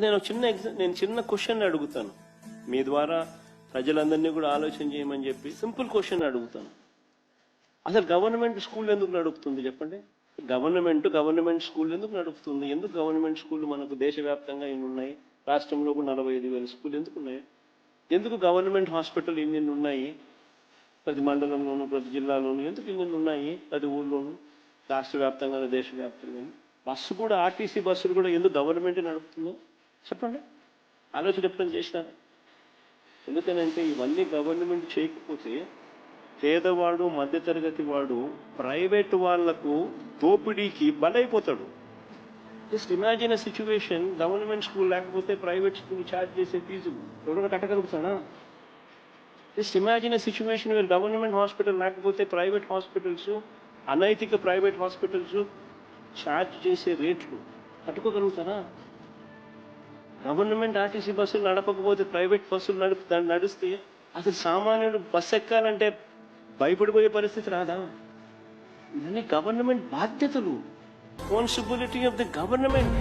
నేను చిన్న క్వశ్చన్ అడుగుతాను, మీ ద్వారా ప్రజలందరినీ కూడా ఆలోచన చేయమని చెప్పి సింపుల్ క్వశ్చన్ అడుగుతాను. అసలు గవర్నమెంట్ స్కూల్ ఎందుకు నడుపుతుంది చెప్పండి? గవర్నమెంట్ స్కూల్ ఎందుకు నడుపుతుంది? ఎందుకు గవర్నమెంట్ స్కూల్ మనకు దేశవ్యాప్తంగా ఇన్ని ఉన్నాయి? రాష్ట్రంలో కూడా 45,000 స్కూల్ ఎందుకు ఉన్నాయి? ఎందుకు గవర్నమెంట్ హాస్పిటల్ ఇన్ని ఉన్నాయి? ప్రతి మండలంలోనూ ప్రతి జిల్లాలోనూ ఎందుకు ఇన్ని ఉన్నాయి? ప్రతి ఊళ్ళోనూ, రాష్ట్ర వ్యాప్తంగా దేశవ్యాప్తంగా. బస్సు కూడా, ఆర్టీసీ బస్సులు కూడా ఎందుకు గవర్నమెంటే నడుపుతుందో చెప్పండి. ఆలోచన ఎప్పుడైనా చేసినారా? ఎందుకనంటే ఇవన్నీ గవర్నమెంట్ చేయకపోతే పేదవాడు, మధ్యతరగతి వాడు ప్రైవేట్ వాళ్లకు దోపిడీకి బలైపోతాడు. Just imagine a situation, government school లేకపోతే ప్రైవేట్ స్కూల్ ఛార్జ్ చేసే ఫీజు ఎవరైనా కట్టగలుగుతాడా? Just imagine a situation where government hospital లేకపోతే ప్రైవేట్ హాస్పిటల్స్, అనైతిక ప్రైవేట్ హాస్పిటల్స్ ఛార్జ్ చేసే రేట్లు కట్టుకోగలుగుతారా? గవర్నమెంట్ ఆర్టీసీ బస్సులు నడపకపోతే ప్రైవేట్ బస్సులు నడిస్తే అసలు సామాన్యుడు బస్సు ఎక్కాలంటే భయపడిపోయే పరిస్థితి రాదా? ఇవన్నీ గవర్నమెంట్ బాధ్యతలు, రెస్పాన్సిబిలిటీ ఆఫ్ ది గవర్నమెంట్.